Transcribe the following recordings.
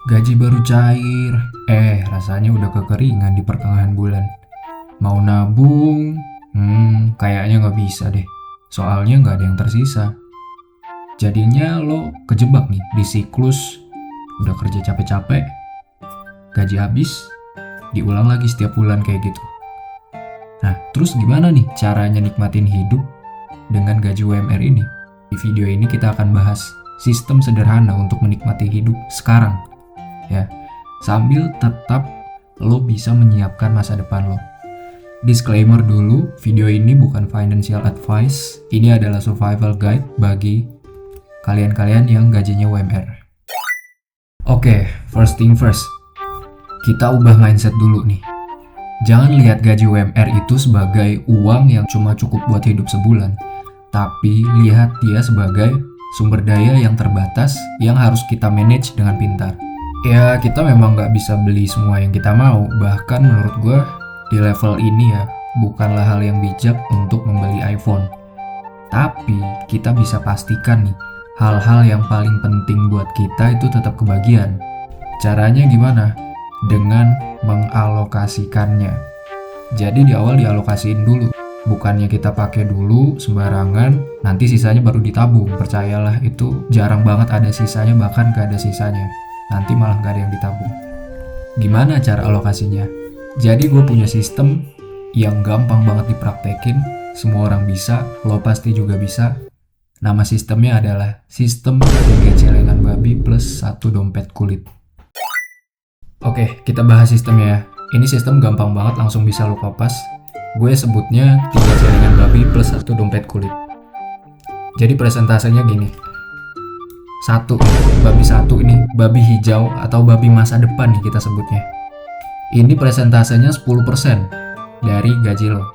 Gaji baru cair, rasanya udah kekeringan di pertengahan bulan. Mau nabung, kayaknya nggak bisa deh. Soalnya nggak ada yang tersisa. Jadinya lo kejebak nih di siklus, udah kerja capek-capek, gaji habis, diulang lagi setiap bulan kayak gitu. Nah, terus gimana nih caranya nikmatin hidup dengan gaji UMR ini? Di video ini kita akan bahas sistem sederhana untuk menikmati hidup sekarang. Ya, sambil tetap lo bisa menyiapkan masa depan lo. Disclaimer dulu, video ini bukan financial advice, ini adalah survival guide bagi kalian-kalian yang gajinya UMR. Oke, first thing first, kita ubah mindset dulu nih. Jangan lihat gaji UMR itu sebagai uang yang cuma cukup buat hidup sebulan, tapi lihat dia sebagai sumber daya yang terbatas yang harus kita manage dengan pintar. Ya, kita memang nggak bisa beli semua yang kita mau, bahkan menurut gue di level ini ya, bukanlah hal yang bijak untuk membeli iPhone. Tapi kita bisa pastikan nih, hal-hal yang paling penting buat kita itu tetap kebagian. Caranya gimana? Dengan mengalokasikannya. Jadi di awal dialokasiin dulu. Bukannya kita pakai dulu sembarangan, nanti sisanya baru ditabung. Percayalah, itu jarang banget ada sisanya, bahkan gak ada sisanya. Nanti malah gak ada yang ditabung. Gimana cara alokasinya? Jadi gue punya sistem yang gampang banget dipraktekin. Semua orang bisa, lo pasti juga bisa. Nama sistemnya adalah sistem 3 celengan babi plus 1 dompet kulit. Oke, kita bahas sistemnya ya. Ini sistem gampang banget, langsung bisa lo kopas. Gue sebutnya 3 celengan babi plus 1 dompet kulit. Jadi presentasenya gini. Babi 1 ini babi hijau atau babi masa depan nih kita sebutnya. Ini presentasenya 10% dari gaji lo.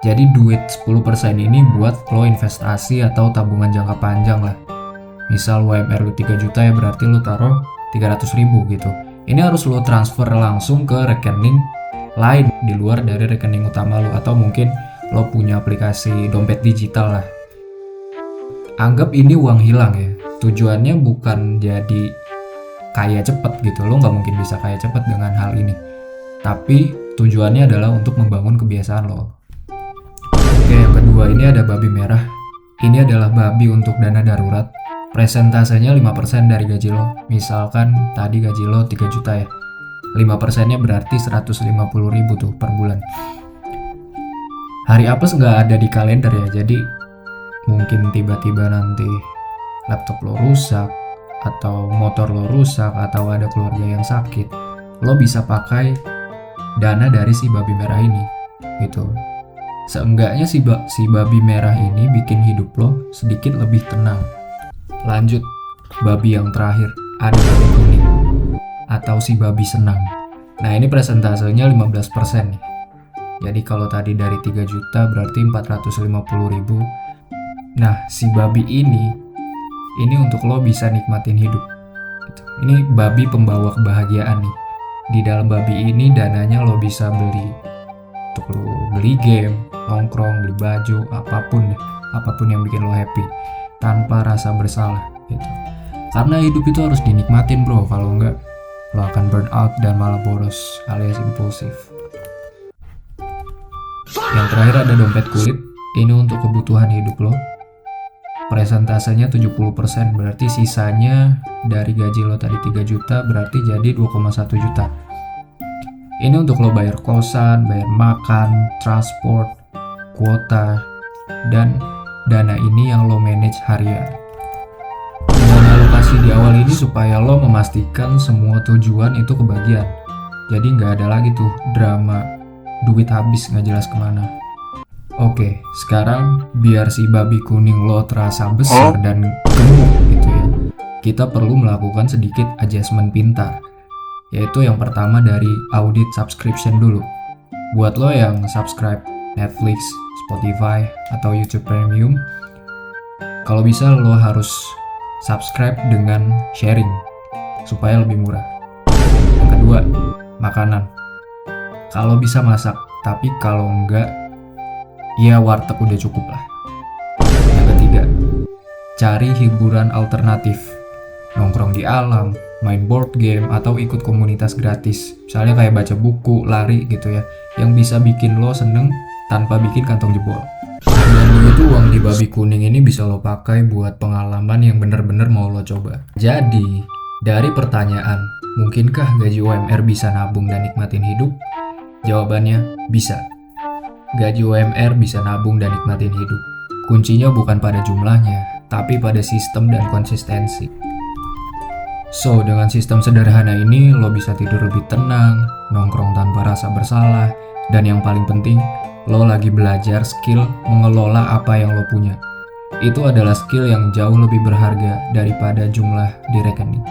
Jadi duit 10% ini buat lo investasi atau tabungan jangka panjang lah. Misal UMR lo 3 juta ya, berarti lo taruh 300 ribu gitu. Ini harus lo transfer langsung ke rekening lain di luar dari rekening utama lo, atau mungkin lo punya aplikasi dompet digital lah. Anggap ini uang hilang ya. Tujuannya bukan jadi kaya cepet gitu. Lo nggak mungkin bisa kaya cepet dengan hal ini. Tapi tujuannya adalah untuk membangun kebiasaan lo. Oke, yang kedua ini ada babi merah. Ini adalah babi untuk dana darurat. Presentasenya 5% dari gaji lo. Misalkan tadi gaji lo 3 juta ya. 5%-nya berarti 150 ribu tuh per bulan. Hari apes nggak ada di kalender ya, jadi mungkin tiba-tiba nanti laptop lo rusak, atau motor lo rusak, atau ada keluarga yang sakit. Lo bisa pakai dana dari si babi merah ini gitu. Seenggaknya si babi merah ini bikin hidup lo sedikit lebih tenang. Lanjut, babi yang terakhir, ada babi kuning atau si babi senang. Nah, ini presentasenya 15% nih. Jadi kalau tadi dari 3 juta berarti 450 ribu. Nah, si babi ini untuk lo bisa nikmatin hidup gitu. Ini babi pembawa kebahagiaan nih. Di dalam babi ini dananya lo bisa beli untuk lo beli game, nongkrong, beli baju, apapun yang bikin lo happy tanpa rasa bersalah gitu. Karena hidup itu harus dinikmatin bro, kalau enggak lo akan burn out dan malah boros alias impulsif. Yang terakhir ada dompet kulit. Ini untuk kebutuhan hidup lo. Presentasenya 70%, berarti sisanya dari gaji lo tadi 3 juta berarti jadi 2,1 juta. Ini untuk lo bayar kosan, bayar makan, transport, kuota, dan dana ini yang lo manage harian. Dana alokasi di awal ini supaya lo memastikan semua tujuan itu kebagian. Jadi nggak ada lagi tuh drama duit habis nggak jelas kemana. Oke, sekarang biar si babi kuning lo terasa besar dan gemuk gitu ya, kita perlu melakukan sedikit adjustment pintar. Yaitu yang pertama dari audit subscription dulu. Buat lo yang subscribe Netflix, Spotify, atau YouTube Premium, kalau bisa lo harus subscribe dengan sharing supaya lebih murah. Yang kedua, makanan. Kalau bisa masak, tapi kalau enggak, ya warteg udah cukup lah. Yang ketiga, cari hiburan alternatif. Nongkrong di alam, main board game, atau ikut komunitas gratis. Misalnya kayak baca buku, lari gitu ya, yang bisa bikin lo seneng tanpa bikin kantong jebol. Dan itu uang di babi kuning ini bisa lo pakai buat pengalaman yang bener-bener mau lo coba. Jadi, dari pertanyaan, mungkinkah gaji UMR bisa nabung dan nikmatin hidup? Jawabannya, bisa. Gaji UMR bisa nabung dan nikmatin hidup. Kuncinya bukan pada jumlahnya, tapi pada sistem dan konsistensi. So, dengan sistem sederhana ini, lo bisa tidur lebih tenang, nongkrong tanpa rasa bersalah, dan yang paling penting, lo lagi belajar skill mengelola apa yang lo punya. Itu adalah skill yang jauh lebih berharga daripada jumlah di rekening.